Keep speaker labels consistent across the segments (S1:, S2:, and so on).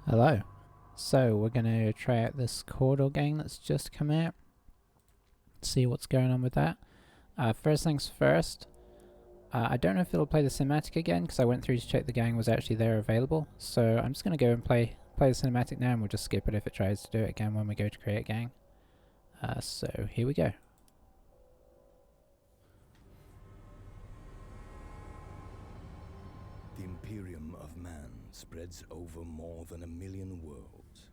S1: Hello. So we're going to try out this Cawdor gang that's just come out. See what's going on with that. First things first, I don't know if it'll play the cinematic again because I went through to check the gang was actually there available. So I'm just going to go and play the cinematic now, and we'll just skip it if it tries to do it again when we go to create gang. So here we go.
S2: The Imperium of Man spreads over more than 1 million worlds.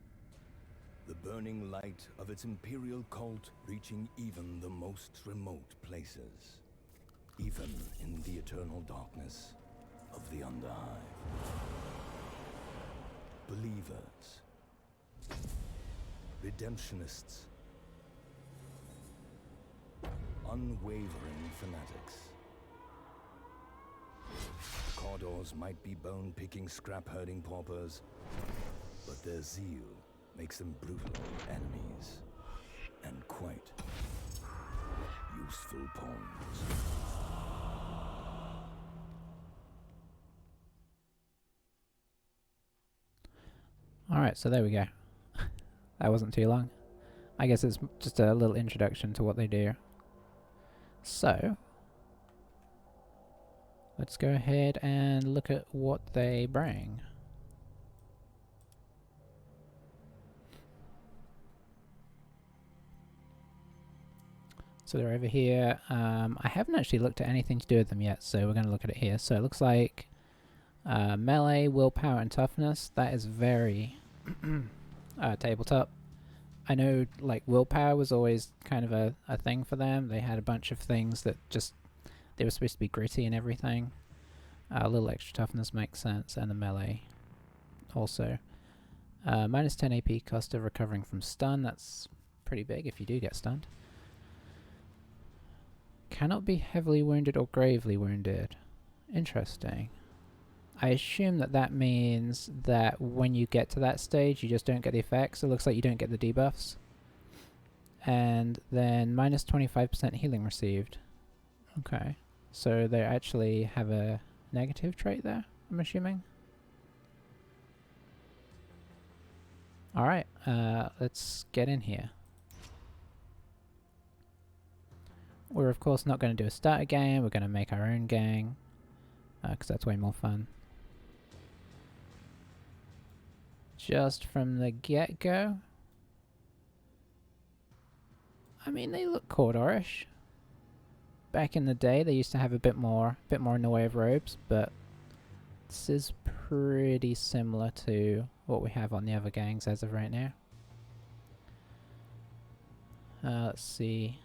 S2: The burning light of its imperial cult reaching even the most remote places. Even in the eternal darkness of the Underhive. Believers. Redemptionists. Unwavering fanatics. Cawdors might be bone-picking, scrap-herding paupers, but their zeal makes them brutal enemies, and quite useful pawns.
S1: Alright, so there we go. That wasn't too long. I guess it's just a little introduction to what they do. So let's go ahead and look at what they bring. So they're over here. I haven't actually looked at anything to do with them yet, so we're going to look at it here. So it looks like melee, willpower, and toughness. That is very tabletop. I know like willpower was always kind of a thing for them. They had a bunch of things that just, they were supposed to be gritty and everything. A little extra toughness makes sense, and the melee also. Minus 10 AP cost of recovering from stun. That's pretty big if you do get stunned. Cannot be heavily wounded or gravely wounded. Interesting. I assume that that means that when you get to that stage, you just don't get the effects. It looks like you don't get the debuffs. And then minus 25% healing received. Okay. So they actually have a negative trait there, I'm assuming. Alright, let's get in here. We're of course not going to do a starter gang, we're going to make our own gang, because that's way more fun. Just from the get-go, I mean, they look Cawdorish. Back in the day, they used to have a bit more in the way of robes, but this is pretty similar to what we have on the other gangs as of right now. Let's see.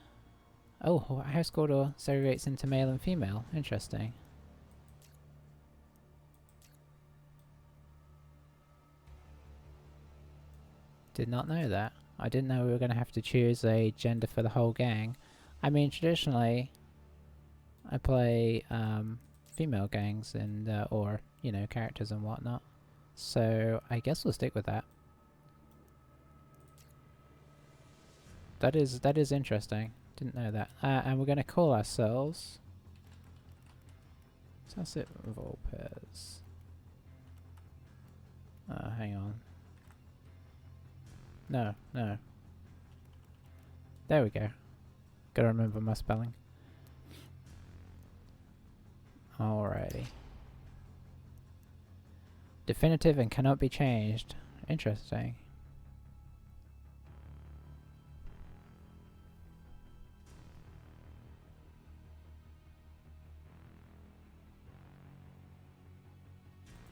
S1: Oh, House Cawdor segregates into male and female. Interesting. Did not know that. I didn't know we were going to have to choose a gender for the whole gang. I mean, traditionally, I play female gangs and or you know, characters and whatnot. So I guess we'll stick with that. That is interesting. Didn't know that. And we're going to call ourselves Tassit Volpez. Hang on. No. There we go. Gotta remember my spelling. Alrighty. Definitive and cannot be changed. Interesting.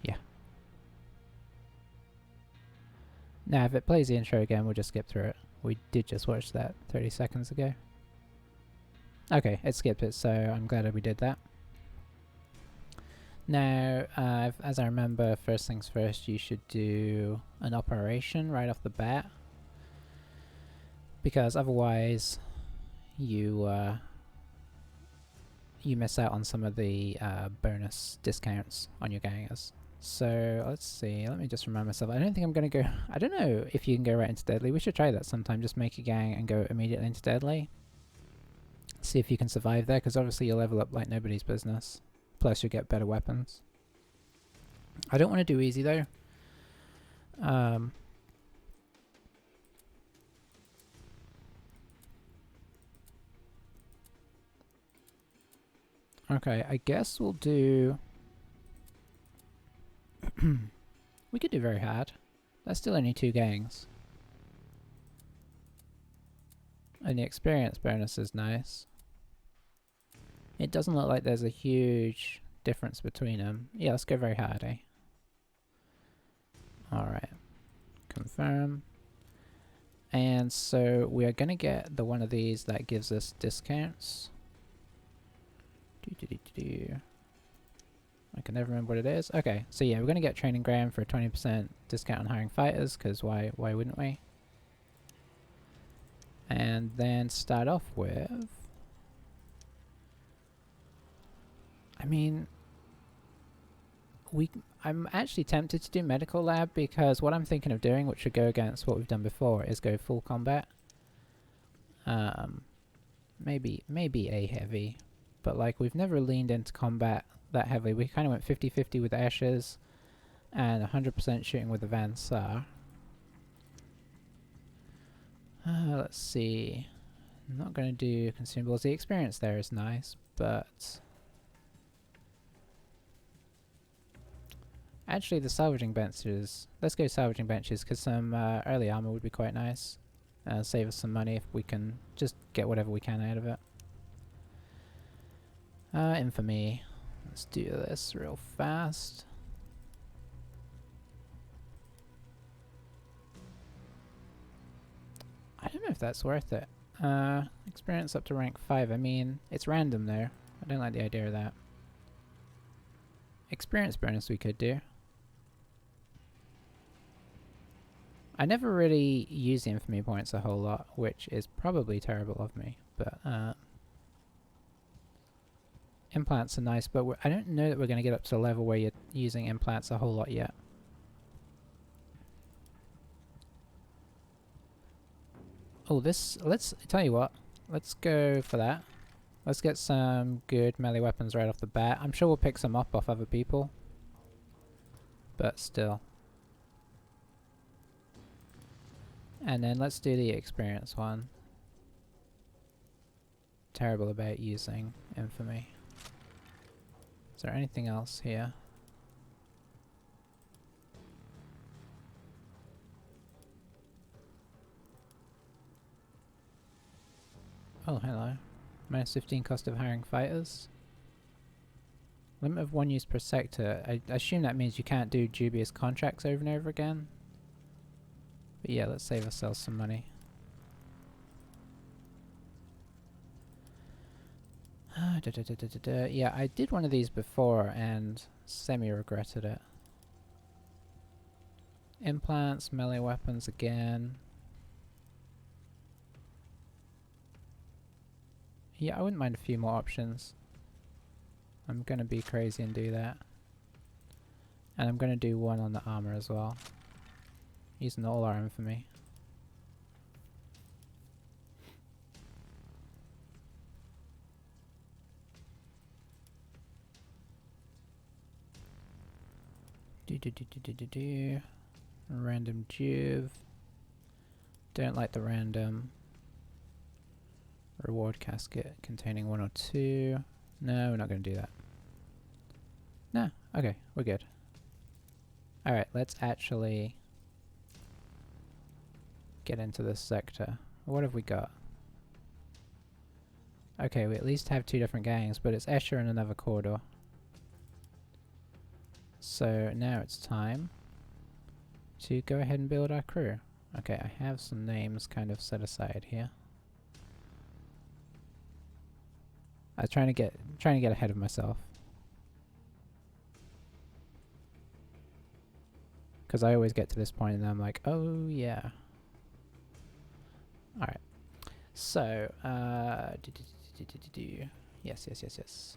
S1: Yeah. Now, if it plays the intro again, we'll just skip through it. We did just watch that 30 seconds ago. Okay, it skipped it, so I'm glad that we did that. Now, as I remember, first things first, you should do an operation right off the bat. Because otherwise, you miss out on some of the bonus discounts on your gangers. So let's see, let me just remind myself. I don't think I'm going to go, I don't know if you can go right into deadly. We should try that sometime, just make a gang and go immediately into deadly. See if you can survive there, because obviously you'll level up like nobody's business. Plus you'll get better weapons. I don't want to do easy though. Um, okay, I guess we'll do... we could do very hard. That's still only 2 gangs. And the experience bonus is nice. It doesn't look like there's a huge difference between them. Yeah, let's go very hard, eh? Alright. Confirm. And so we are going to get the one of these that gives us discounts. I can never remember what it is. Okay, so yeah, we're going to get Training Ground for a 20% discount on hiring fighters, because why wouldn't we? And then start off with... I mean... I'm actually tempted to do Medical Lab, because what I'm thinking of doing, which would go against what we've done before, is go full combat. Maybe A heavy, but like we've never leaned into combat that heavily. We kind of went 50-50 with Ashes and 100% shooting with the Van Sar. Let's see. I'm not going to do consumables. The experience there is nice, but actually the salvaging benches. Let's go salvaging benches, because some early armor would be quite nice. Save us some money if we can just get whatever we can out of it. Infamy. Let's do this real fast. I don't know if that's worth it. Experience up to rank 5. I mean, it's random there. I don't like the idea of that. Experience bonus we could do. I never really use the infamy points a whole lot, which is probably terrible of me, but implants are nice, but I don't know that we're going to get up to the level where you're using implants a whole lot yet. Oh, let's tell you what, let's go for that. Let's get some good melee weapons right off the bat. I'm sure we'll pick some up off other people, but still. And then let's do the experience one. Terrible about using infamy. Is there anything else here? Oh, hello. Minus 15 cost of hiring fighters. Limit of 1 use per sector. I assume that means you can't do dubious contracts over and over again. But yeah, let's save ourselves some money. Yeah, I did one of these before and semi-regretted it. Implants, melee weapons again. Yeah, I wouldn't mind a few more options. I'm gonna be crazy and do that. And I'm gonna do one on the armor as well. Using all our infamy. Random juve. Don't like the random. Reward casket containing 1 or 2. No, we're not going to do that. No, okay, we're good. Alright, let's actually get into this sector. What have we got? Okay, we at least have 2 different gangs, but it's Escher and another Cawdor. So now it's time to go ahead and build our crew. Okay, I have some names kind of set aside here. I was trying to get ahead of myself, because I always get to this point and I'm like, oh yeah. All right. So, yes.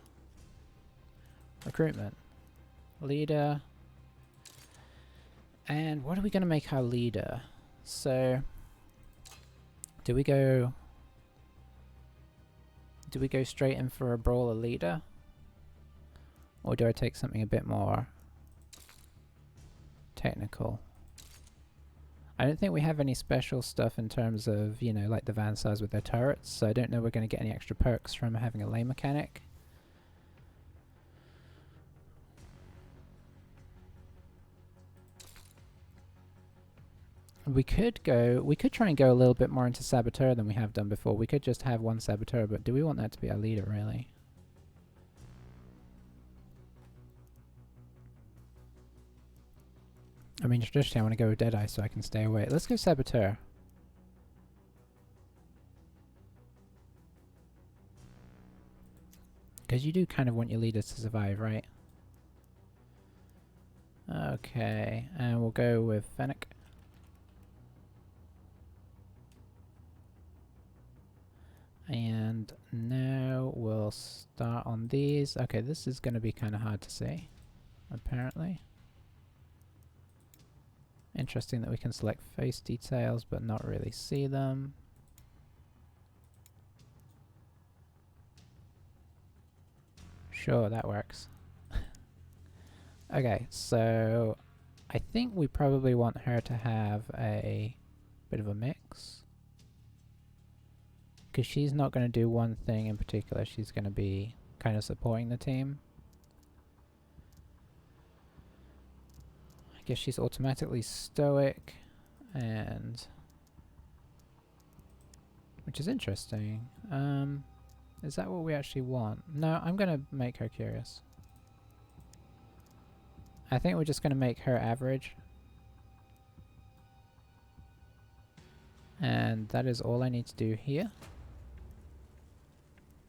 S1: Recruitment leader. And what are we gonna make our leader? So, do we go straight in for a brawler leader? Or do I take something a bit more technical? I don't think we have any special stuff in terms of, you know, like the van size with their turrets, so I don't know we're going to get any extra perks from having a lane mechanic. We could try and go a little bit more into Saboteur than we have done before. We could just have one Saboteur, but do we want that to be our leader, really? I mean, traditionally I want to go with Deadeye so I can stay away. Let's go Saboteur. Because you do kind of want your leaders to survive, right? Okay, and we'll go with Fennec. And now we'll start on these. Okay, this is going to be kind of hard to see, apparently. Interesting that we can select face details but not really see them. Sure, that works. Okay, so I think we probably want her to have a bit of a mix. Because she's not going to do one thing in particular, she's going to be kind of supporting the team. I guess she's automatically stoic, and which is interesting. Is that what we actually want? No, I'm going to make her curious. I think we're just going to make her average. And that is all I need to do here.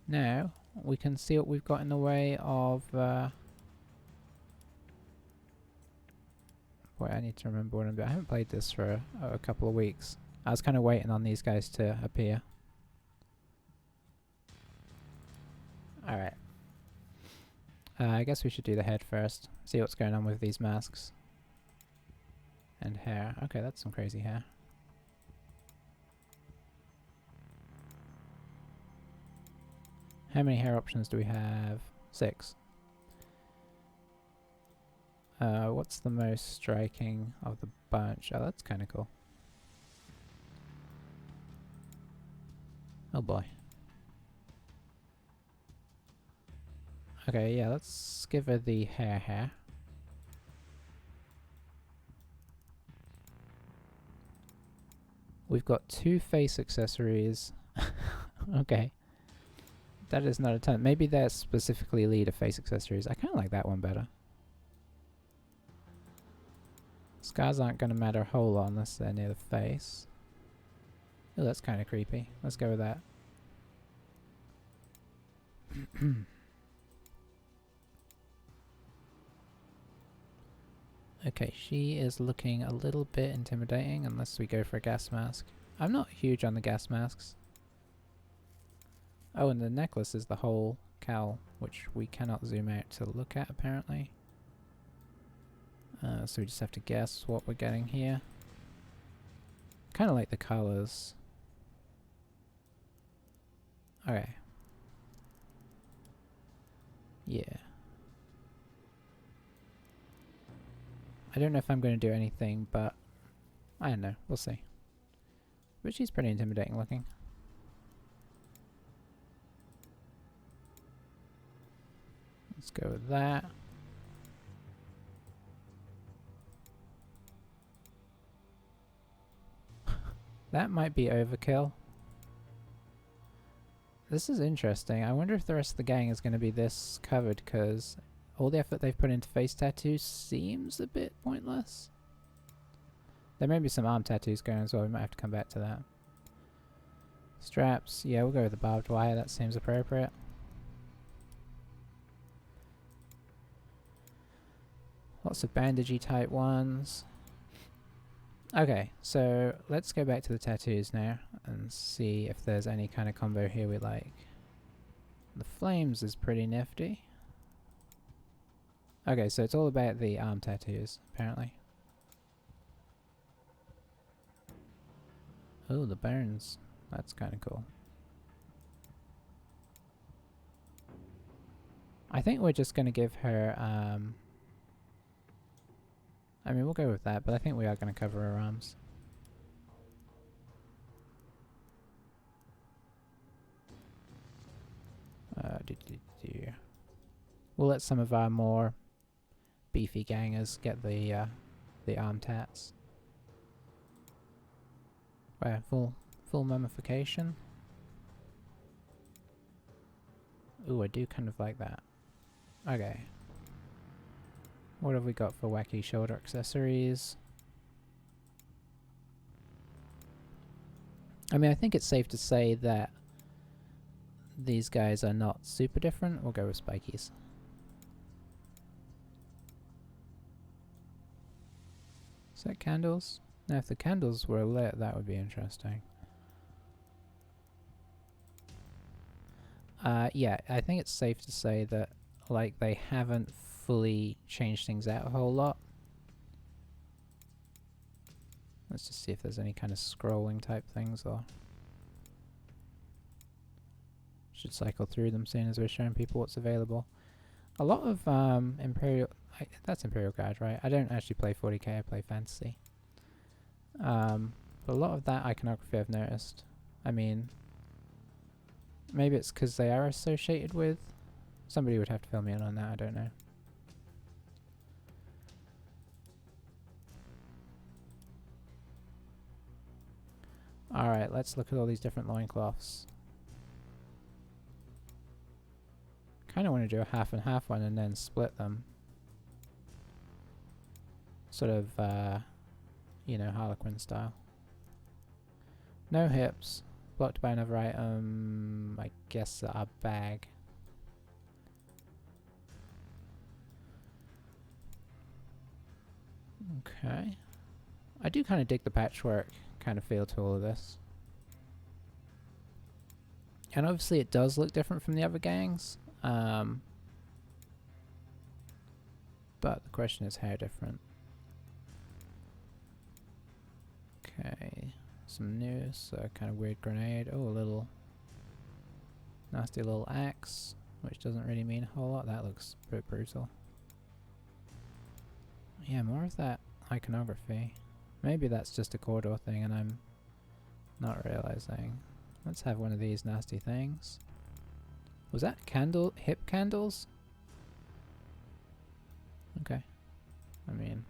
S1: Now, we can see what we've got in the way of... Boy, I need to remember what I'm doing. I haven't played this for a couple of weeks. I was kind of waiting on these guys to appear. Alright. I guess we should do the head first. See what's going on with these masks. And hair. Okay, that's some crazy hair. How many hair options do we have? 6. What's the most striking of the bunch? Oh, that's kind of cool. Oh boy. Okay, yeah, let's give her the hair. We've got 2 face accessories. Okay. That is not a ton. Maybe they're specifically leader face accessories. I kind of like that one better. Scars aren't going to matter a whole lot unless they're near the face. Oh, that's kind of creepy. Let's go with that. Okay, she is looking a little bit intimidating unless we go for a gas mask. I'm not huge on the gas masks. Oh, and the necklace is the whole cowl, which we cannot zoom out to look at apparently. So we just have to guess what we're getting here. Kind of like the colors. Okay. Yeah. I don't know if I'm going to do anything, but I don't know. We'll see. But she's pretty intimidating looking. Let's go with that. That might be overkill. This is interesting. I wonder if the rest of the gang is going to be this covered, because all the effort they've put into face tattoos seems a bit pointless. There may be some arm tattoos going as well. We might have to come back to that. Straps. Yeah, we'll go with the barbed wire. That seems appropriate. Lots of bandagey type ones. Okay, so let's go back to the tattoos now and see if there's any kind of combo here we like. The flames is pretty nifty. Okay, so it's all about the arm tattoos, apparently. Oh, the burns. That's kind of cool. I think we're just going to give her, I mean, we'll go with that, but I think we are going to cover her arms. We'll let some of our more beefy gangers get the arm tats. Where full mummification. Ooh, I do kind of like that. Okay. What have we got for wacky shoulder accessories? I mean, I think it's safe to say that these guys are not super different. We'll go with spikies. Is that candles? Now, if the candles were lit, that would be interesting. Yeah, I think it's safe to say that, like, they haven't fully changed things out a whole lot. Let's just see if there's any kind of scrolling type things, or should cycle through them soon as we're showing people what's available. A lot of Imperial... that's Imperial Guard, right? I don't actually play 40k, I play Fantasy. But a lot of that iconography I've noticed. I mean, maybe it's because they are associated with... Somebody would have to fill me in on that, I don't know. Alright, let's look at all these different loincloths. Kinda want to do a half and half one and then split them. Sort of, you know, Harlequin style. No hips. Blocked by another item, I guess our bag. Okay. I do kind of dig the patchwork kind of feel to all of this. And obviously it does look different from the other gangs. But the question is how different. Okay. Some news, kind of weird grenade. Oh, a little nasty little axe, which doesn't really mean a whole lot. That looks a bit brutal. Yeah, more of that iconography. Maybe that's just a Cawdor thing and I'm not realizing. Let's have one of these nasty things. Was that hip candles? Okay. I mean,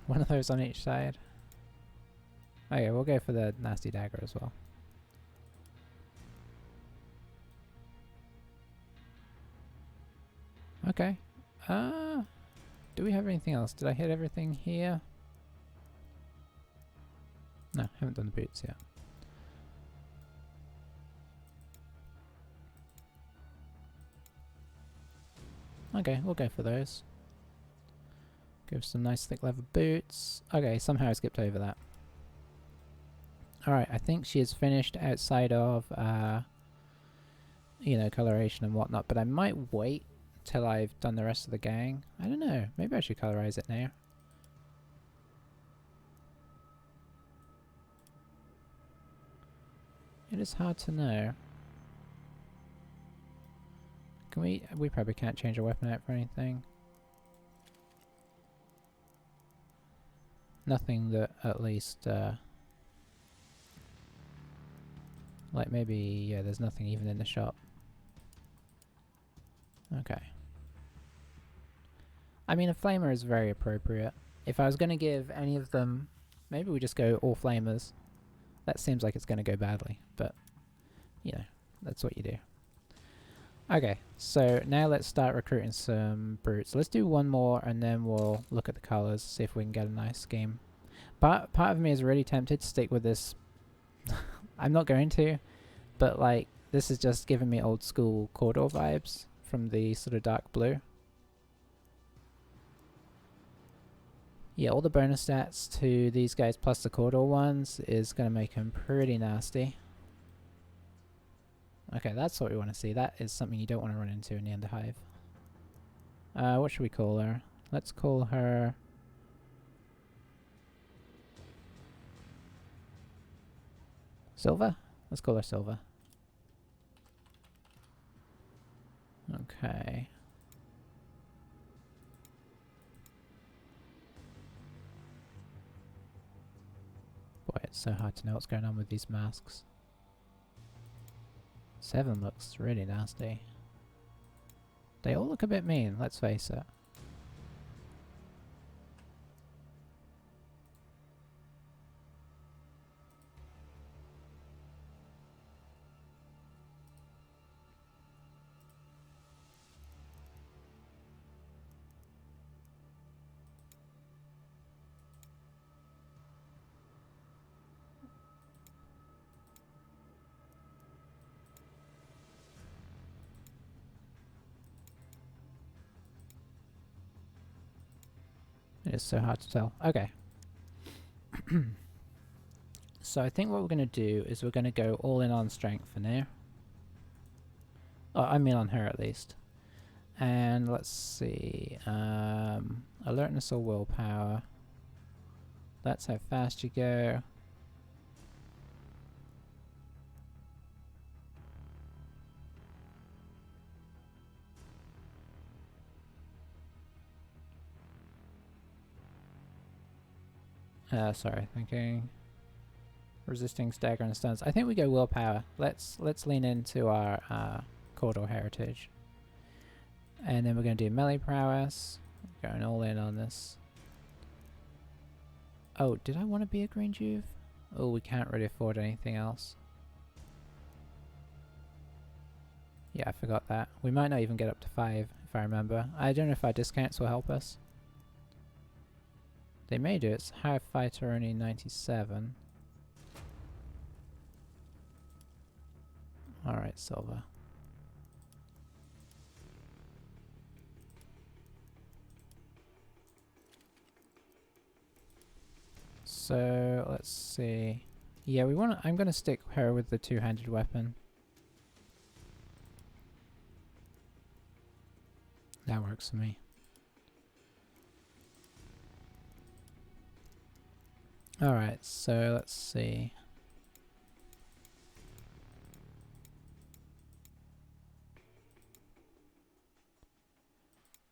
S1: one of those on each side. Okay, we'll go for the nasty dagger as well. Okay. Do we have anything else? Did I hit everything here? No, haven't done the boots yet. Okay, we'll go for those. Give some nice thick leather boots. Okay, somehow I skipped over that. Alright, I think she is finished outside of, you know, coloration and whatnot, but I might wait till I've done the rest of the gang. I don't know, maybe I should colorize it now. It is hard to know. Can we probably can't change our weapon out for anything. Nothing that at least, like maybe, yeah, there's nothing even in the shop. Okay. I mean, a flamer is very appropriate. If I was going to give any of them, maybe we just go all flamers. That seems like it's going to go badly, but, you know, that's what you do. Okay, so now let's start recruiting some brutes. Let's do one more and then we'll look at the colours, see if we can get a nice scheme. Part of me is really tempted to stick with this. I'm not going to, but like, this is just giving me old school Cawdor vibes from the sort of dark blue. Yeah, all the bonus stats to these guys plus the Cawdor ones is going to make them pretty nasty. Okay, that's what we want to see. That is something you don't want to run into in the Underhive. What should we call her? Let's call her... Silva? Let's call her Silva. Okay. Boy, it's so hard to know what's going on with these masks. 7 looks really nasty. They all look a bit mean, let's face it. It's so hard to tell. Okay. So I think what we're going to do is we're going to go all in on strength for now. Oh, I mean on her at least. And let's see. Alertness or willpower. That's how fast you go. Sorry, thinking. Resisting stagger and stuns. I think we go willpower. Let's lean into our Cawdor heritage. And then we're going to do melee prowess. Going all in on this. Oh, did I want to be a green juve? Oh, we can't really afford anything else. Yeah, I forgot that. We might not even get up to 5, if I remember. I don't know if our discounts will help us. They may do. It's higher fighter only 97. Alright, silver. So let's see. Yeah, we want. I'm gonna stick her with the two-handed weapon. That works for me. Alright, so let's see.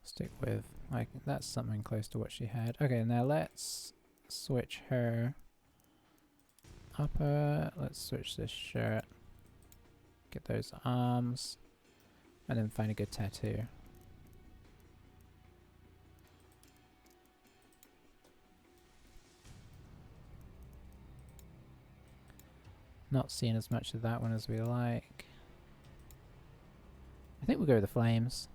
S1: Stick with, like, that's something close to what she had. Okay, now let's switch her upper. Let's switch this shirt. Get those arms. And then find a good tattoo. Not seeing as much of that one as we like. I think we'll go with the flames.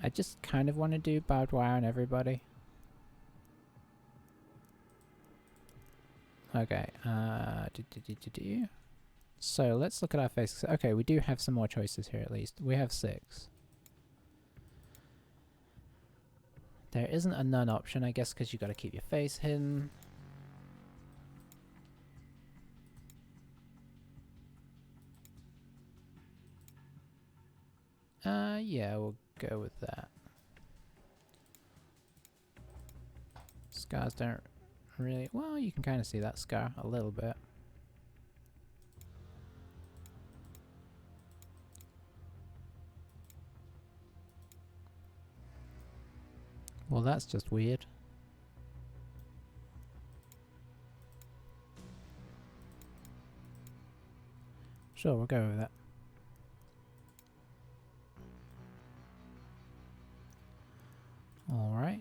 S1: I just kind of want to do barbed wire on everybody. Okay, so let's look at our faces. Okay, we do have some more choices here at least. We have 6. There isn't a none option, I guess, because you got to keep your face hidden. Yeah, we'll go with that. Scars don't really... Well, you can kind of see that scar a little bit. Well, that's just weird. Sure, we'll go with that. Alright.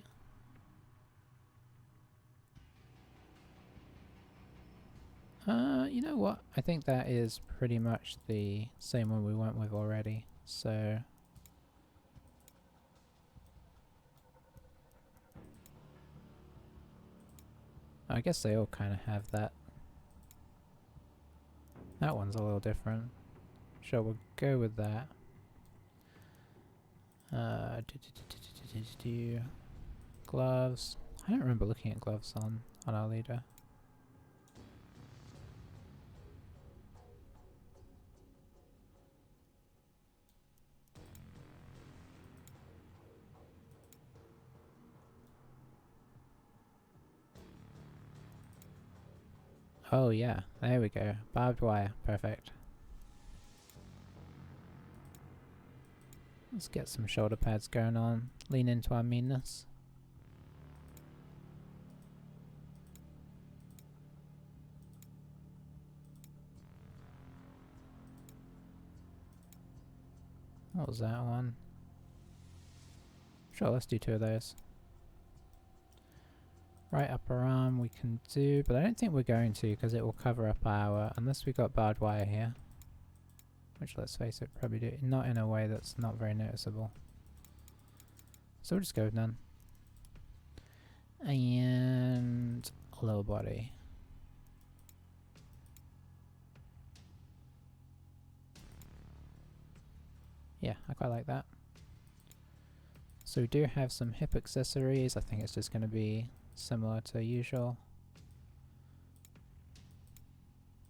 S1: You know what? I think that is pretty much the same one we went with already, so... I guess they all kind of have that. That one's a little different. Sure, we'll go with that. Gloves. I don't remember looking at gloves on our leader. Oh yeah, there we go. Barbed wire, perfect. Let's get some shoulder pads going on. Lean into our meanness. What was that one? Sure, let's do 2 of those. Right upper arm we can do, but I don't think we're going to because it will cover up our... Unless we've got barbed wire here. Which, let's face it, probably do. Not in a way that's not very noticeable. So we'll just go with none. And... lower body. Yeah, I quite like that. So we do have some hip accessories. I think it's just going to be similar to usual.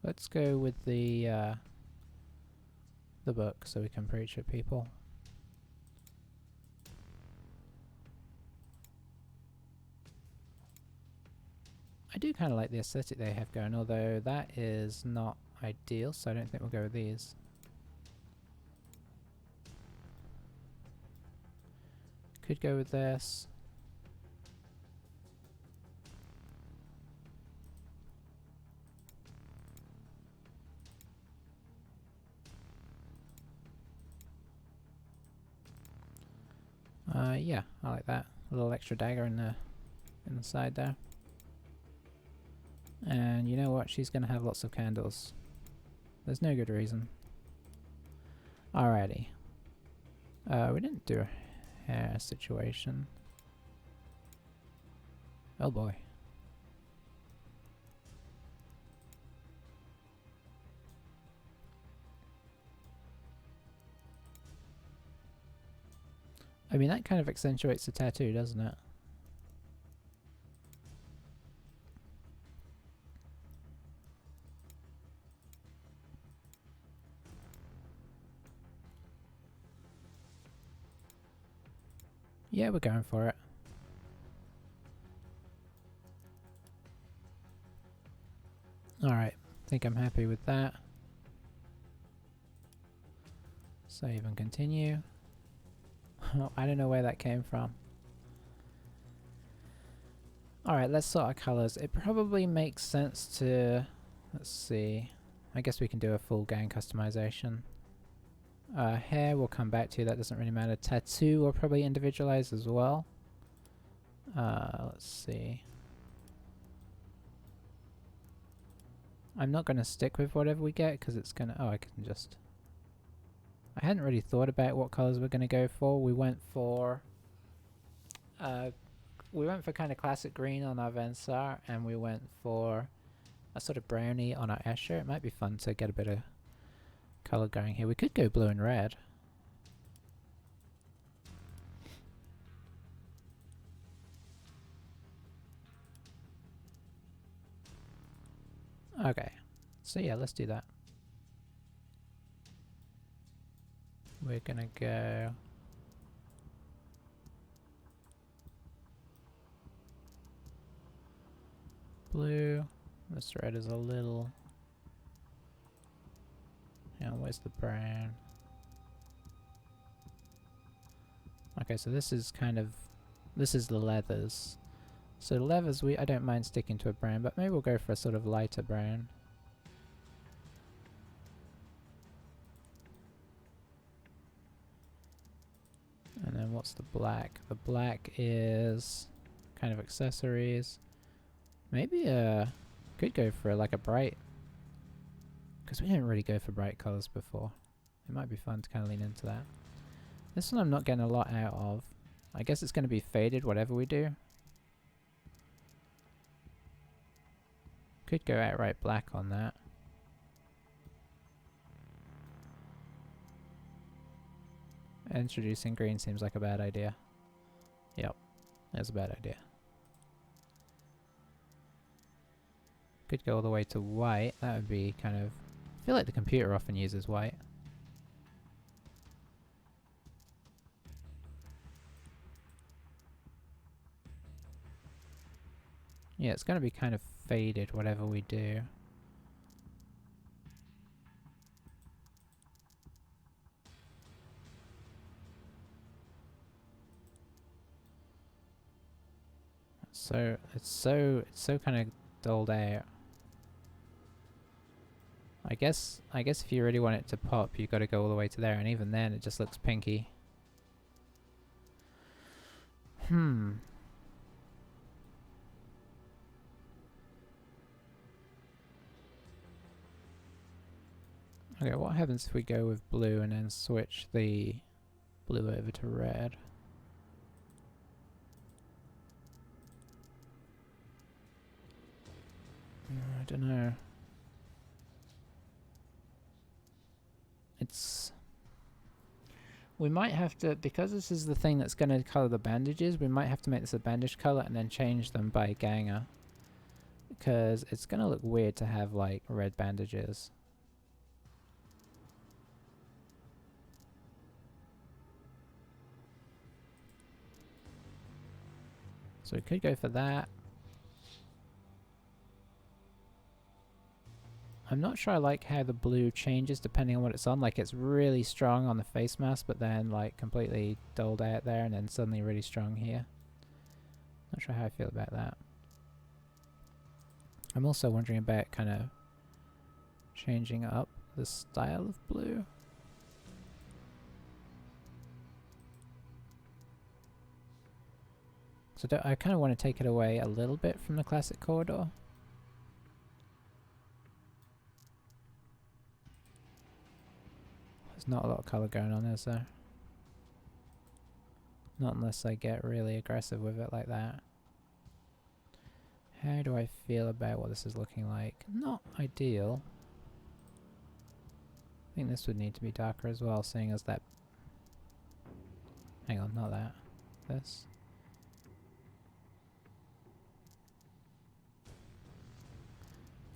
S1: Let's go with the book so we can preach at people. I do kind of like the aesthetic they have going, although that is not ideal, so I don't think we'll go with these. Could go with this. Yeah, I like that. A little extra dagger in the side there. And you know what? She's gonna have lots of candles. There's no good reason. Alrighty. We didn't do a hair situation. Oh boy. I mean, that kind of accentuates the tattoo, doesn't it? Yeah, we're going for it. Alright, think I'm happy with that. Save and continue. I don't know where that came from. Alright, let's sort our colours. It probably makes sense to... Let's see. I guess we can do a full gang customization. Hair we'll come back to, that doesn't really matter. Tattoo we'll probably individualize as well. Let's see. I'm not going to stick with whatever we get because it's going to... Oh, I can just... I hadn't really thought about what colours we're going to go for. We went for kind of classic green on our Vensar, and we went for a sort of brownie on our Escher. It might be fun to get a bit of colour going here. We could go blue and red. Okay, so yeah, let's do that. We're gonna go blue. This red is a little... Yeah, where's the brown? Okay, so this is kind of... This is the leathers. So leathers, I don't mind sticking to a brown, but maybe we'll go for a sort of lighter brown. And then what's the black? The black is kind of accessories. Maybe could go for like a bright, because we didn't really go for bright colours before. It might be fun to kind of lean into that. This one I'm not getting a lot out of. I guess it's going to be faded whatever we do. Could go outright black on that. Introducing green seems like a bad idea. Yep, that's a bad idea. Could go all the way to white. That would be kind of... I feel like the computer often uses white. Yeah, it's going to be kind of faded whatever we do. So it's so kind of dulled out. I guess if you really want it to pop, you got to go all the way to there, and even then it just looks pinky. Okay, what happens if we go with blue and then switch the blue over to red? I don't know. We might have to, because this is the thing that's going to colour the bandages, we might have to make this a bandage colour and then change them by ganger. Because it's going to look weird to have, like, red bandages. So we could go for that. I'm not sure I like how the blue changes depending on what it's on. Like, it's really strong on the face mask, but then, like, completely dulled out there, and then suddenly really strong here. Not sure how I feel about that. I'm also wondering about kind of changing up the style of blue. So I kind of want to take it away a little bit from the classic Cawdor. There's not a lot of colour going on, is there? Not unless I get really aggressive with it like that. How do I feel about what this is looking like? Not ideal. I think this would need to be darker as well, seeing as that... Hang on, not that. This.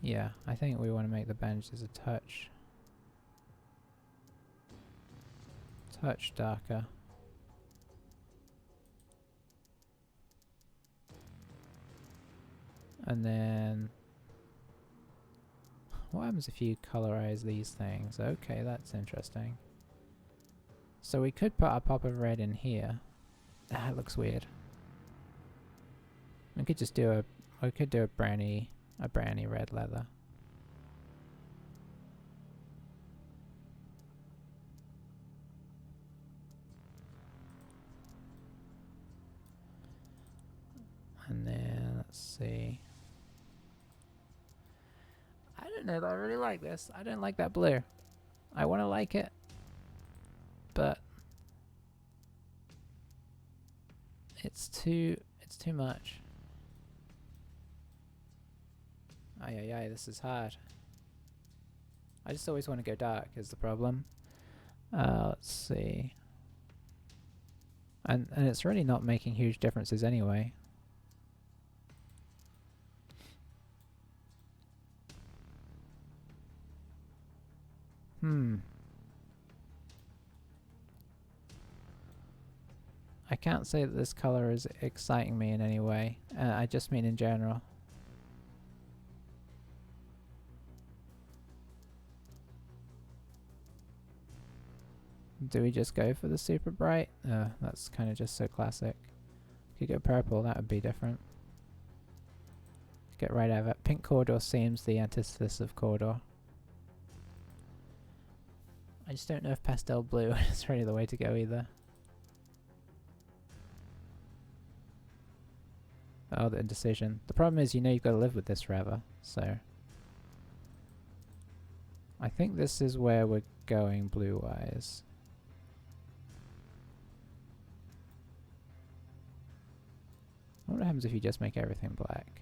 S1: Yeah, I think we want to make the bandages a touch darker. And then what happens if you colorize these things? Okay, that's interesting. So we could put a pop of red in here. That looks weird. We could just do a browny red leather. And then let's see. I don't know that I really like this. I don't like that blue. I want to like it, but it's too much. Ay, this is hard. I just always want to go dark is the problem. Let's see. And it's really not making huge differences anyway. I can't say that this color is exciting me in any way. I just mean in general. Do we just go for the super bright? That's kind of just so classic. Could go purple, that would be different. Get right out of it. Pink Cawdor seems the antithesis of Cawdor. I just don't know if pastel blue is really the way to go either. Oh, the indecision. The problem is, you know, you've got to live with this forever, so... I think this is where we're going blue-wise. What happens if you just make everything black?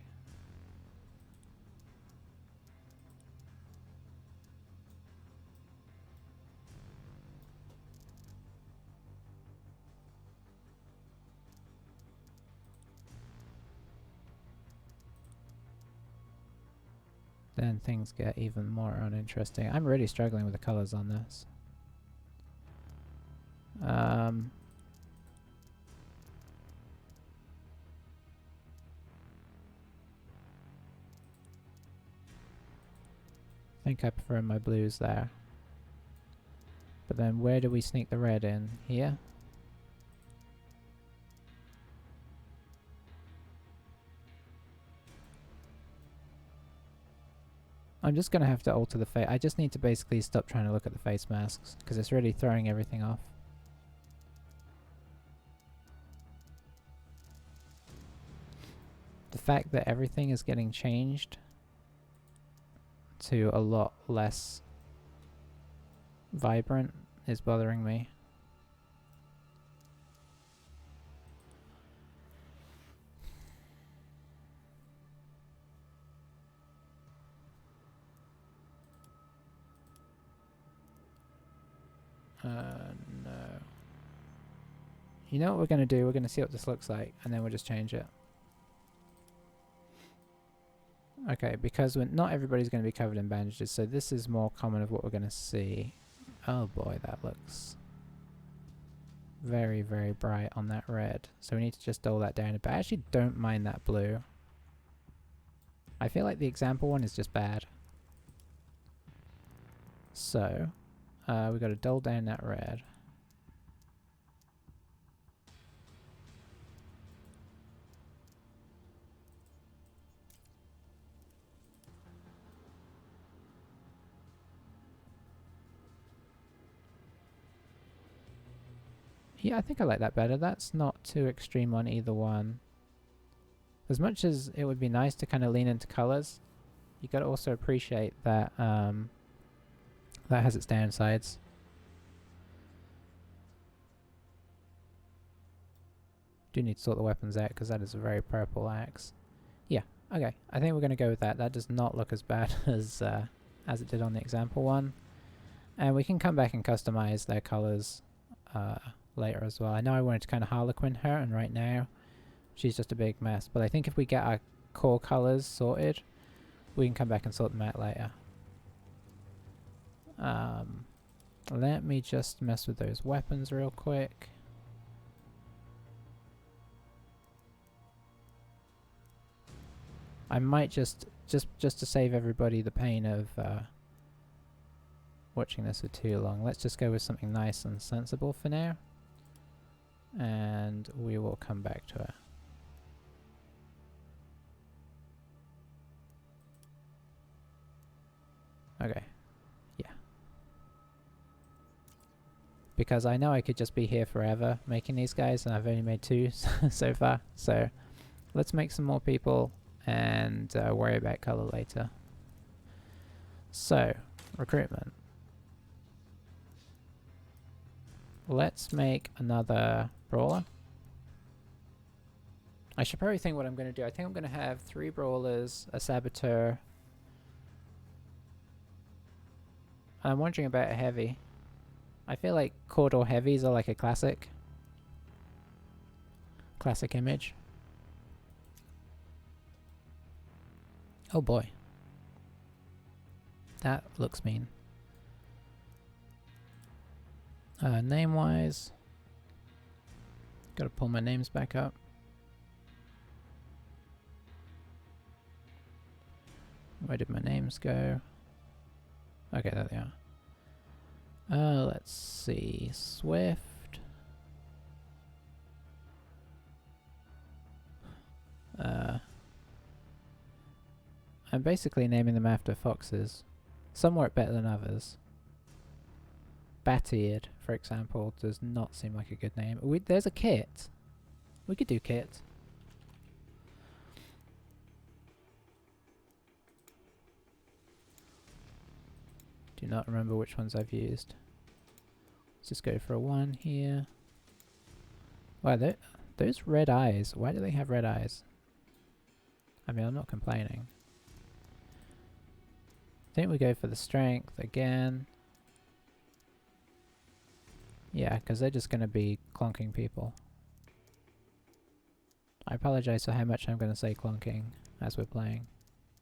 S1: Then things get even more uninteresting. I'm really struggling with the colors on this. I think I prefer my blues there. But then where do we sneak the red in? Here? I'm just going to have to alter the face. I just need to basically stop trying to look at the face masks because it's really throwing everything off. The fact that everything is getting changed to a lot less vibrant is bothering me. No. You know what we're going to do? We're going to see what this looks like, and then we'll just change it. Okay, because not everybody's going to be covered in bandages, so this is more common of what we're going to see. Oh boy, that looks very, very bright on that red. So we need to just dull that down a bit. I actually don't mind that blue. I feel like the example one is just bad. So, we've got to dull down that red. Yeah, I think I like that better. That's not too extreme on either one. As much as it would be nice to kind of lean into colors, you got to also appreciate that that has its downsides. Do need to sort the weapons out because that is a very purple axe. Yeah, okay. I think we're going to go with that. That does not look as bad as it did on the example one. And we can come back and customize their colors later as well. I know I wanted to kind of harlequin her, and right now she's just a big mess. But I think if we get our core colors sorted, we can come back and sort them out later. Let me just mess with those weapons real quick. I might just to save everybody the pain of watching this for too long, let's just go with something nice and sensible for now. And we will come back to it. Okay. Yeah. Because I know I could just be here forever making these guys, and I've only made 2 so far. So let's make some more people and worry about color later. So, recruitment. Let's make another brawler. I should probably think what I'm going to do. I think I'm going to have 3 brawlers, a saboteur. I'm wondering about a heavy. I feel like Cawdor heavies are like a classic image. Oh boy. That looks mean. Name-wise, gotta pull my names back up. Where did my names go? Okay, there they are. Let's see. Swift. I'm basically naming them after foxes. Some work better than others. Bat-eared, for example, does not seem like a good name. There's a Kit. We could do Kit. Do not remember which ones I've used. Let's just go for a 1 here. Wow, those red eyes. Why do they have red eyes? I mean, I'm not complaining. I think we go for the strength again. Yeah, because they're just going to be clonking people. I apologize for how much I'm going to say clonking as we're playing.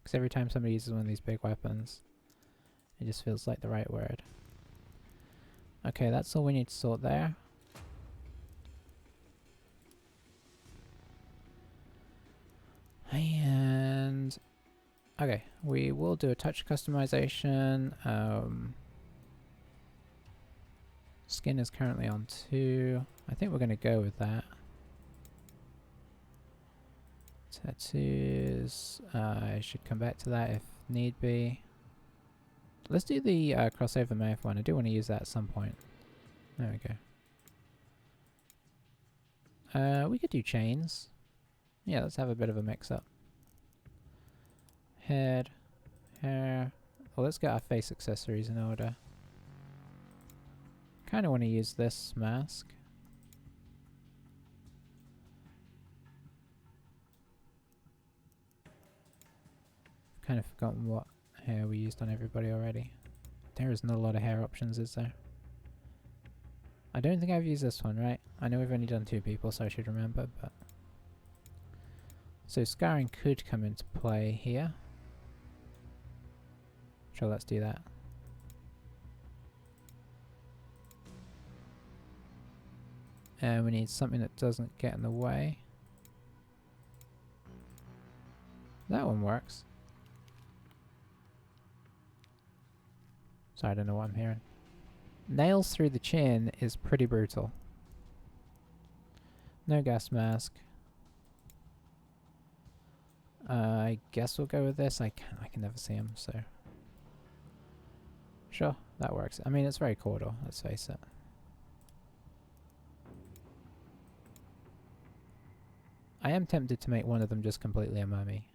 S1: Because every time somebody uses one of these big weapons, it just feels like the right word. Okay, that's all we need to sort there. And okay, we will do a touch customization. Skin is currently on 2. I think we're going to go with that. Tattoos. I should come back to that if need be. Let's do the crossover mouth one. I do want to use that at some point. There we go. We could do chains. Yeah, let's have a bit of a mix-up. Head, hair. Well, let's get our face accessories in order. Kind of want to use this mask. Kind of forgotten what hair we used on everybody already. There is not a lot of hair options, is there? I don't think I've used this one, right? I know we've only done 2 people, so I should remember, but... So scarring could come into play here. Sure, let's do that. And we need something that doesn't get in the way. That one works. Sorry, I don't know what I'm hearing. Nails through the chin is pretty brutal. No gas mask. I guess we'll go with this. I can never see him, so... Sure, that works. I mean, it's very Cawdor, let's face it. I am tempted to make one of them just completely a mummy.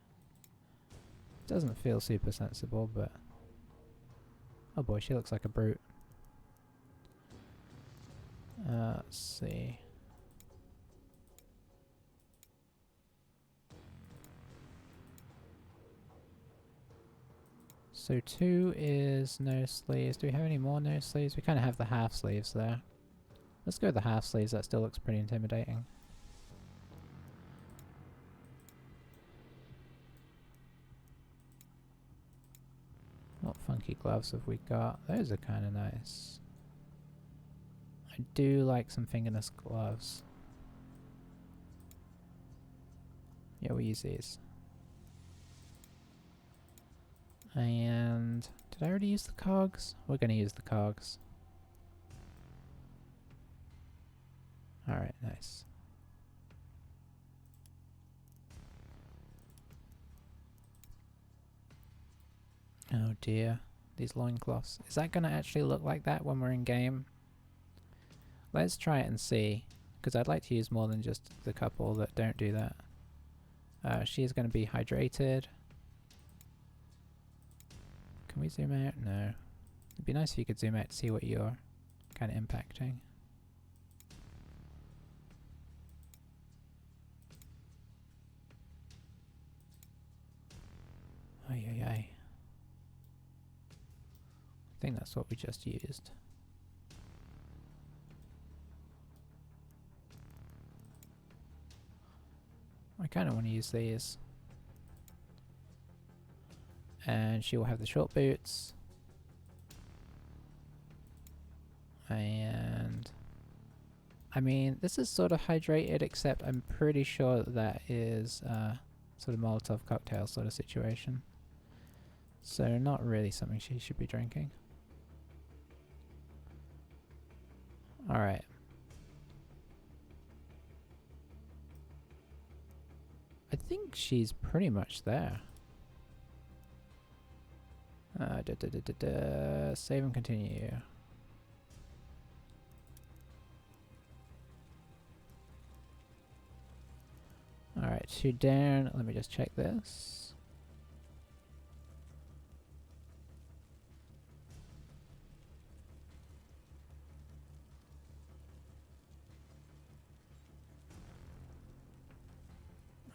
S1: Doesn't feel super sensible, but... Oh boy, she looks like a brute. Let's see. So 2 is no sleeves. Do we have any more no sleeves? We kind of have the half sleeves there. Let's go with the half sleeves. That still looks pretty intimidating. What funky gloves have we got? Those are kind of nice. I do like some fingerless gloves. Yeah, we'll use these. And did I already use the cogs? We're going to use the cogs. Alright, nice. Oh dear, these loincloths. Is that going to actually look like that when we're in game? Let's try it and see, because I'd like to use more than just the couple that don't do that. She is going to be hydrated. Can we zoom out? No. It'd be nice if you could zoom out to see what you're kind of impacting. Ay ay ay. I think that's what we just used. I kind of want to use these. And she will have the short boots. And... I mean, this is sort of hydrated, except I'm pretty sure that is sort of Molotov cocktail sort of situation. So not really something she should be drinking. Alright. I think she's pretty much there. Save and continue. Alright, 2 down. Let me just check this.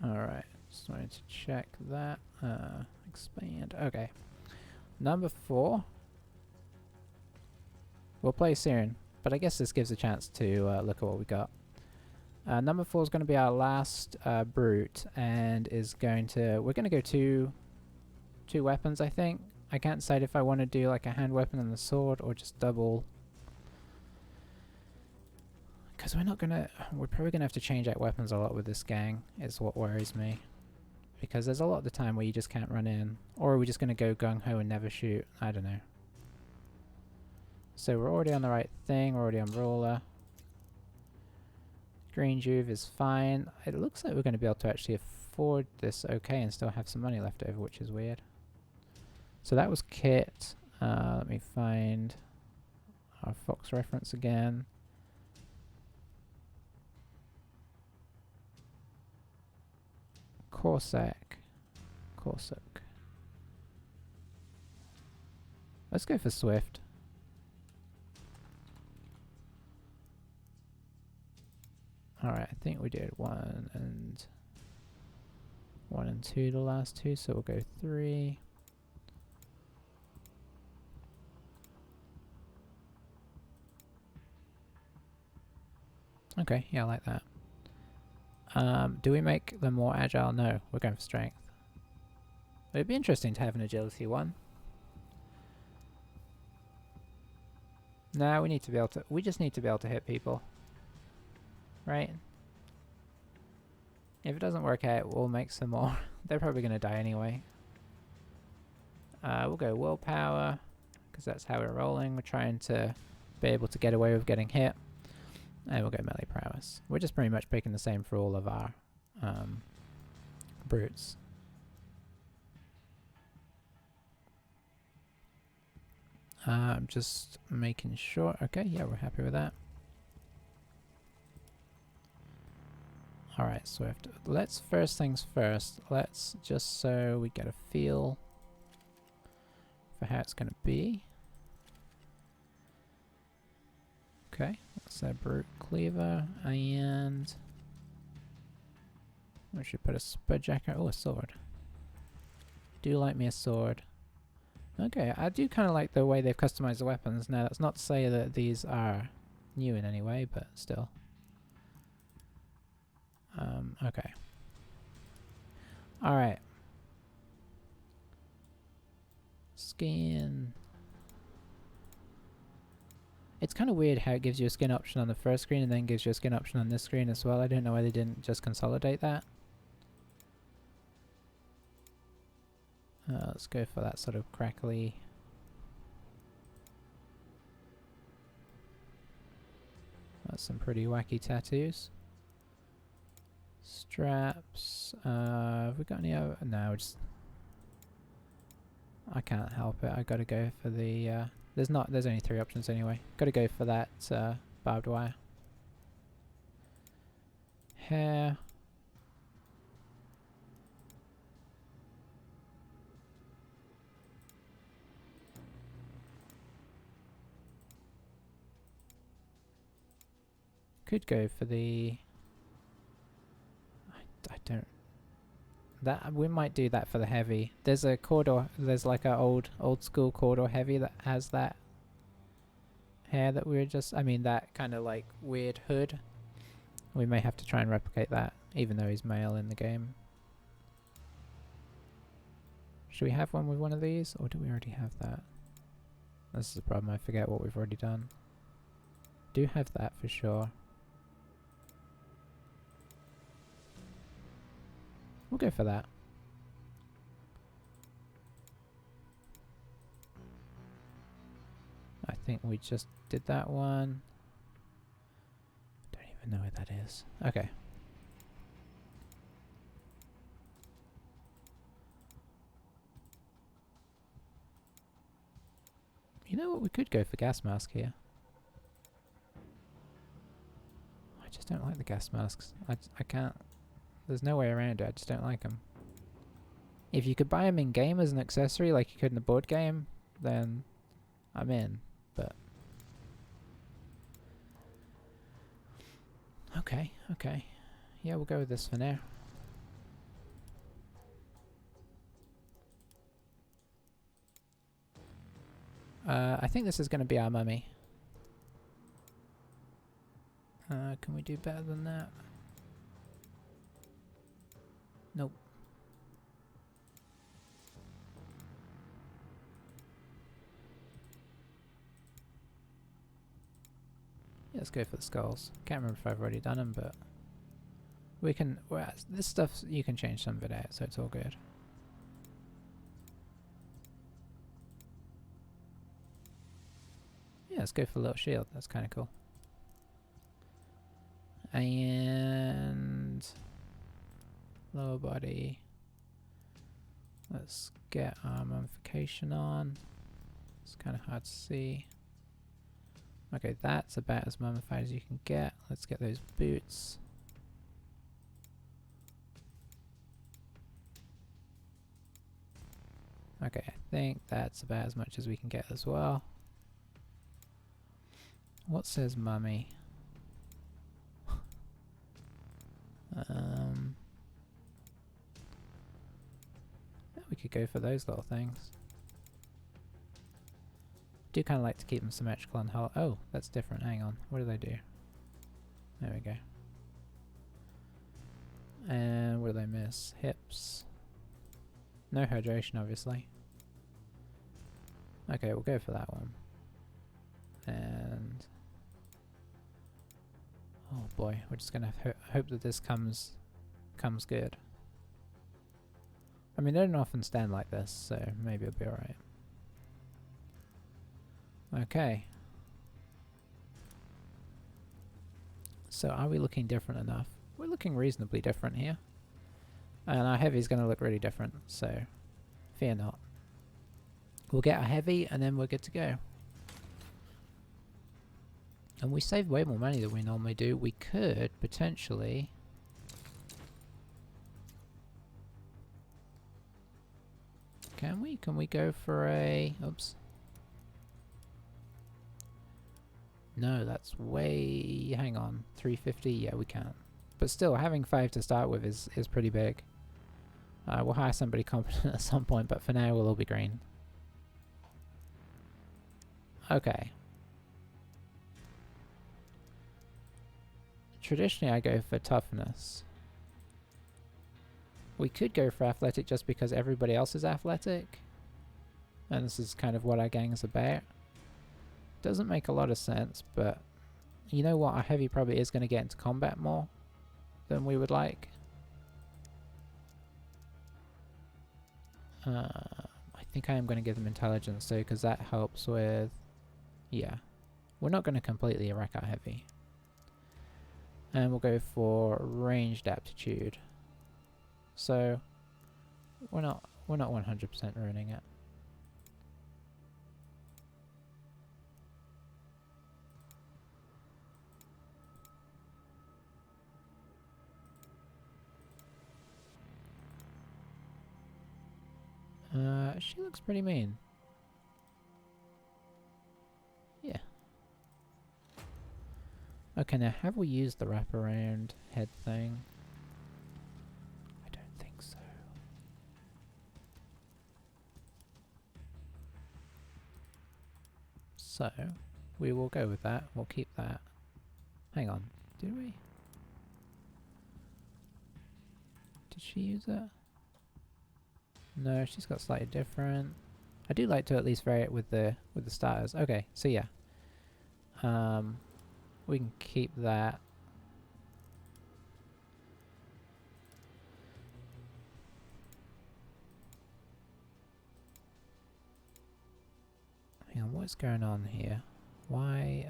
S1: Alright, just wanted to check that. Expand. Okay. Number 4. We'll play soon, but I guess this gives a chance to look at what we got. Number 4 is going to be our last brute, and is going to... We're going to go two weapons, I think. I can't decide if I want to do like a hand weapon and the sword, or just double. Because we're probably going to have to change out weapons a lot with this gang, is what worries me. Because there's a lot of the time where you just can't run in. Or are we just going to go gung-ho and never shoot? I don't know. So we're already on the right thing, we're already on roller. Green Juve is fine. It looks like we're going to be able to actually afford this okay and still have some money left over, which is weird. So that was Kit. Let me find our Fox reference again. Corsac. Let's go for Swift. Alright, I think we did 1 and 2 the last two, so we'll go 3. Okay, yeah, I like that. Do we make them more agile? No, we're going for strength. It'd be interesting to have an agility one. No, we need to be able to. We just need to be able to hit people, right? If it doesn't work out, we'll make some more. They're probably going to die anyway. We'll go willpower, because that's how we're rolling. We're trying to be able to get away with getting hit. And we'll go melee prowess. We're just pretty much picking the same for all of our brutes. I'm just making sure. Okay, yeah, we're happy with that. Alright, Swift. Let's, first things first, let's just so we get a feel for how it's going to be. Okay, that's a brute cleaver, and we should put a spudjacker. Oh, a sword. Do like me a sword. Okay, I do kind of like the way they've customized the weapons. Now, that's not to say that these are new in any way, but still. Okay. Alright. Skin. It's kind of weird how it gives you a skin option on the first screen and then gives you a skin option on this screen as well. I don't know why they didn't just consolidate that. Let's go for that sort of crackly. That's some pretty wacky tattoos. Straps. Have we got any other? No, just. I can't help it. I gotta go for the. There's only 3 options anyway. Gotta go for that barbed wire. Hair. Could go for the. I don't. That we might do that for the heavy. There's a Cawdor. There's like a old school Cawdor heavy that has that hair that we were just. I mean that kind of like weird hood. We may have to try and replicate that, even though he's male in the game. Should we have one with one of these, or do we already have that? This is the problem. I forget what we've already done. Do have that for sure. We'll go for that. I think we just did that one. Don't even know what that is. Okay. You know what? We could go for gas mask here. I just don't like the gas masks. I can't. There's no way around it. I just don't like them. If you could buy them in game as an accessory, like you could in the board game, then I'm in. But okay, yeah, we'll go with this for now. I think this is going to be our mummy. Can we do better than that? Nope. Yeah, let's go for the skulls. Can't remember if I've already done them, but we can. Well, this stuff you can change some of it out, so it's all good. Yeah, let's go for a little shield. That's kind of cool. And lower body. Let's get our mummification on. It's kind of hard to see. Okay, that's about as mummified as you can get. Let's get those boots. Okay, I think that's about as much as we can get as well. What says mummy? We could go for those little things. Do kind of like to keep them symmetrical and whole. Oh, that's different. Hang on. What do they do? There we go. And what do they miss? Hips. No hydration, obviously. Okay, we'll go for that one. And oh boy, we're just gonna hope that this comes good. I mean, they don't often stand like this, so maybe it'll be alright. Okay. So are we looking different enough? We're looking reasonably different here. And our heavy's going to look really different, so fear not. We'll get our heavy and then we're good to go. And we save way more money than we normally do. We could potentially... Can we? Can we go for a... Oops. No, that's way... Hang on. 350? Yeah, we can. But still, having 5 to start with is pretty big. We'll hire somebody competent at some point, but for now we'll all be green. Okay. Traditionally I go for toughness. We could go for athletic just because everybody else is athletic. And this is kind of what our gang is about. Doesn't make a lot of sense, but you know what? Our heavy probably is going to get into combat more than we would like. I think I am going to give them intelligence though, because that helps with... Yeah. We're not going to completely wreck our heavy. And we'll go for ranged aptitude. So we're not 100% ruining it. She looks pretty mean. Yeah. Okay, now have we used the wraparound head thing? I don't think so. So, we will go with that. We'll keep that. Hang on. Did we? Did she use it? No, she's got slightly different. I do like to at least vary it with the starters. Okay, so yeah. We can keep that. Hang on, what's going on here? Why,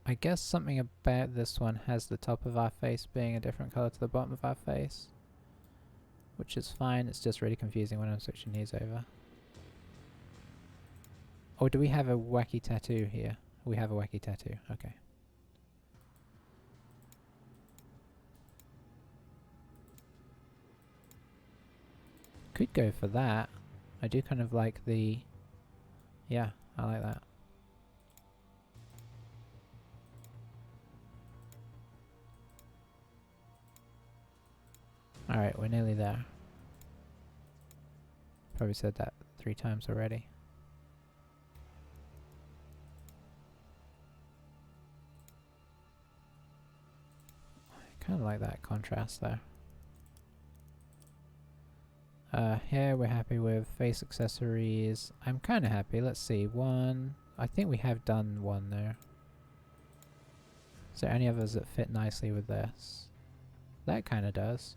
S1: I guess something about this one has the top of our face being a different color to the bottom of our face. Which is fine, it's just really confusing when I'm switching these over. Or do we have a wacky tattoo here? We have a wacky tattoo, okay. Could go for that. I do kind of like the... Yeah, I like that. Alright, we're nearly there. Probably said that 3 times already. I kind of like that contrast there. Here we're happy with face accessories. I'm kind of happy. Let's see. 1. I think we have done 1 there. Is there any others that fit nicely with this? That kind of does.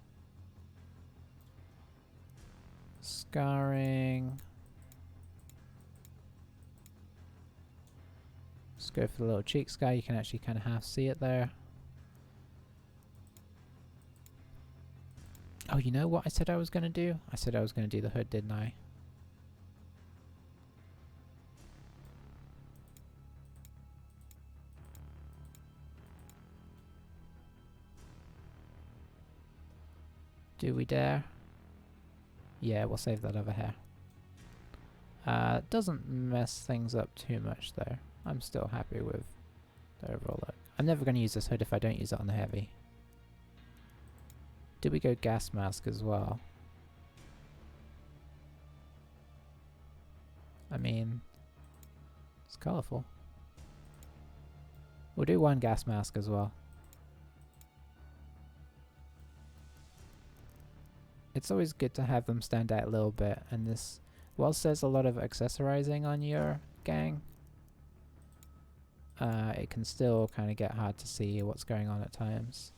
S1: Scarring. Let's go for the little cheek scar. You can actually kind of half see it there. Oh, you know what I said I was going to do? I said I was going to do the hood, didn't I? Do we dare? Yeah, we'll save that over here. Doesn't mess things up too much though. I'm still happy with the overall look. I'm never going to use this hood if I don't use it on the heavy. Did we go gas mask as well? I mean, it's colourful. We'll do one gas mask as well. It's always good to have them stand out a little bit, and this, whilst there's a lot of accessorizing on your gang, it can still kind of get hard to see what's going on at times.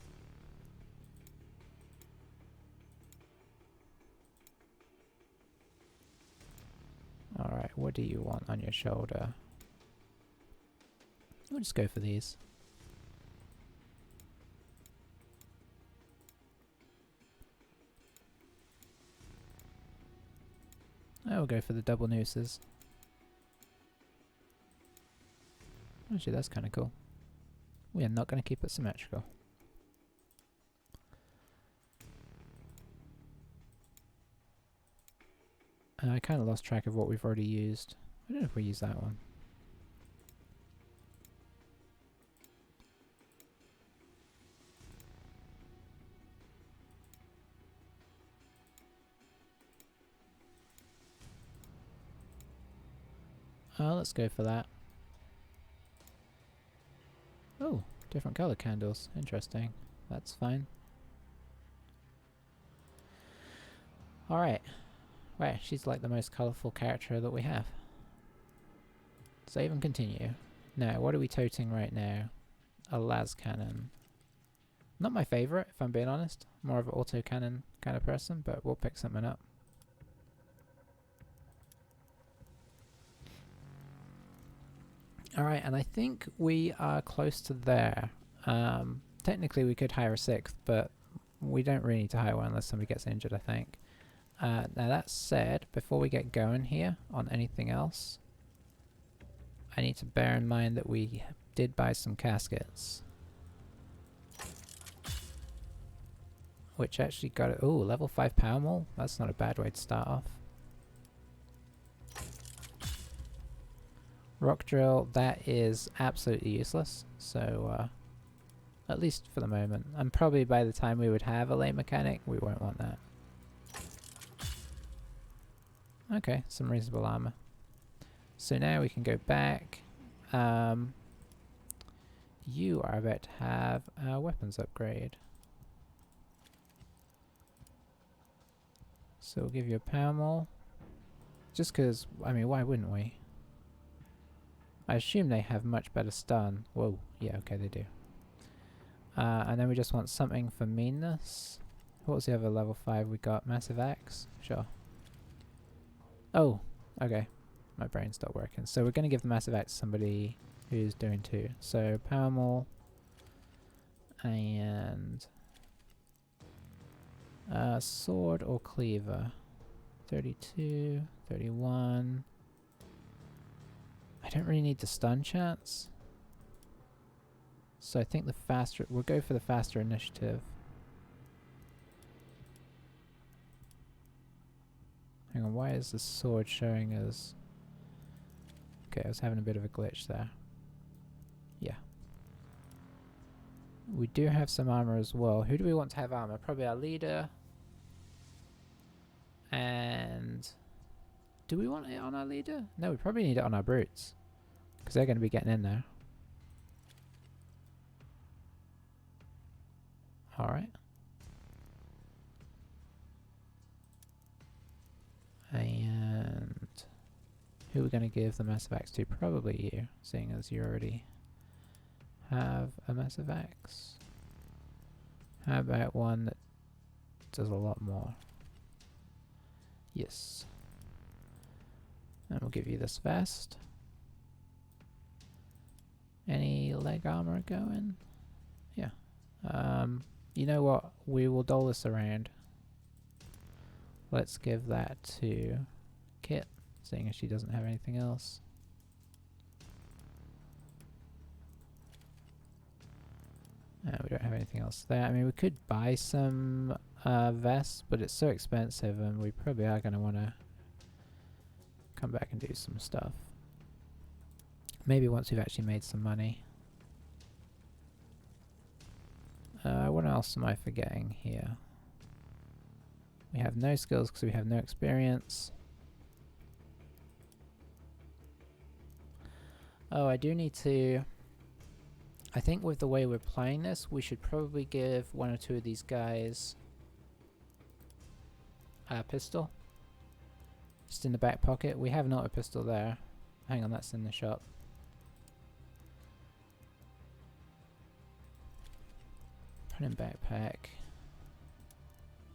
S1: Alright, what do you want on your shoulder? We'll just go for these. We'll go for the double nooses. Actually, that's kind of cool. We are not going to keep it symmetrical. I kind of lost track of what we've already used. I don't know if we use that one. Let's go for that. Oh, different color candles. Interesting. That's fine. Alright. Wow, she's like the most colourful character that we have. Save and continue. Now, what are we toting right now? A las cannon. Not my favourite, if I'm being honest. More of an auto cannon kind of person, but we'll pick something up. Alright, and I think we are close to there. Technically we could hire a sixth, but we don't really need to hire one unless somebody gets injured, I think. Now that said, before we get going here on anything else, I need to bear in mind that we did buy some caskets. Which actually got it. Ooh, level 5 power maul? That's not a bad way to start off. Rock drill, that is absolutely useless. So, at least for the moment. And probably by the time we would have a lane mechanic, we won't want that. Okay, some reasonable armor. So now we can go back. You are about to have a weapons upgrade. So we'll give you a power maul. Just because, I mean, why wouldn't we? I assume they have much better stun. Whoa, yeah, okay, they do. And then we just want something for meanness. What was the other level 5 we got? Massive axe? Sure. Oh, okay. My brain stopped working. So we're going to give the massive axe to somebody who's doing 2. So power maul. And sword or cleaver. 32, 31. I don't really need the stun chance. So I think the faster, we'll go for the faster initiative. Hang on, why is the sword showing as... Okay, I was having a bit of a glitch there. Yeah. We do have some armor as well. Who do we want to have armor? Probably our leader. And... do we want it on our leader? No, we probably need it on our brutes. Because they're going to be getting in there. Alright. And... who are we going to give the massive axe to? Probably you, seeing as you already have a massive axe. How about one that does a lot more? Yes. And we'll give you this vest. Any leg armor going? Yeah. You know what? We will dole this around. Let's give that to Kit, seeing as she doesn't have anything else. We don't have anything else there. I mean, we could buy some vests, but it's so expensive, and we probably are going to want to come back and do some stuff. Maybe once we've actually made some money. What else am I forgetting here? We have no skills because we have no experience. Oh, I do need to... I think with the way we're playing this, we should probably give one or two of these guys a pistol. Just in the back pocket. We have an auto pistol there. Hang on, that's in the shop. Put in backpack.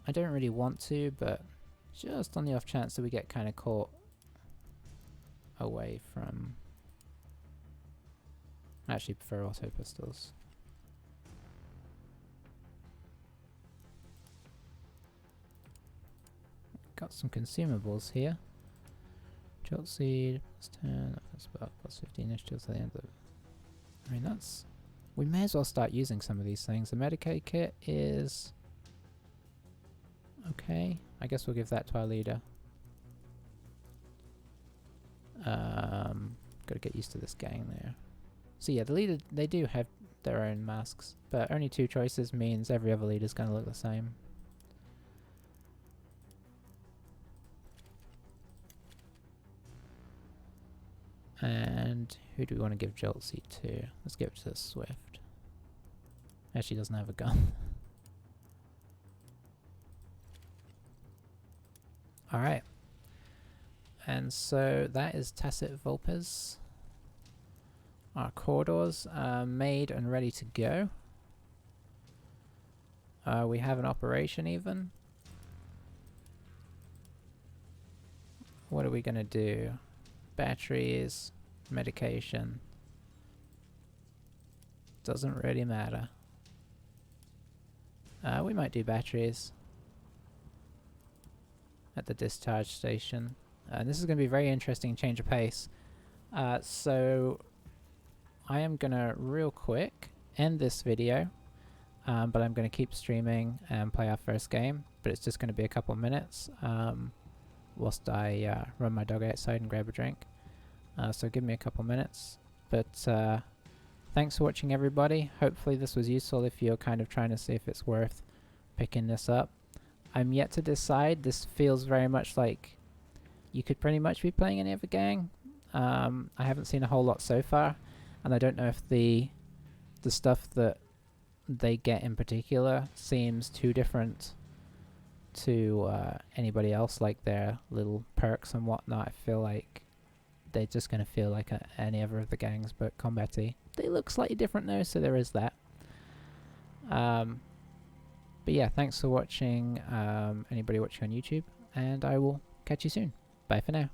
S1: I don't really want to, but just on the off chance that we get kind of caught away from... I actually prefer auto pistols. Got some consumables here. Jolt seed, +10, spell, +15 initiative to the end of... I mean, that's... We may as well start using some of these things. The Medicaid kit is... okay. I guess we'll give that to our leader. Gotta get used to this gang there. So yeah, the leader, they do have their own masks, but only 2 choices means every other leader's gonna look the same. And who do we want to give Jolt Seat to? Let's give it to Swift. Actually doesn't have a gun. Alright. And so that is Tacit Vulpes. Our Cawdors are made and ready to go. We have an operation even. What are we gonna do? Batteries, medication. Doesn't really matter. We might do batteries at the discharge station. This is going to be a very interesting change of pace. So I am going to real quick end this video, but I'm going to keep streaming and play our first game, but it's just going to be a couple minutes whilst I run my dog outside and grab a drink. So give me a couple minutes, but thanks for watching everybody. Hopefully this was useful if you're kind of trying to see if it's worth picking this up. I'm yet to decide. This feels very much like you could pretty much be playing any other gang. I haven't seen a whole lot so far, and I don't know if the stuff that they get in particular seems too different to anybody else, like their little perks and whatnot. I feel like they're just going to feel like any other of the gangs, but combat-y. They look slightly different though, so there is that. But yeah, thanks for watching, anybody watching on YouTube, and I will catch you soon. Bye for now.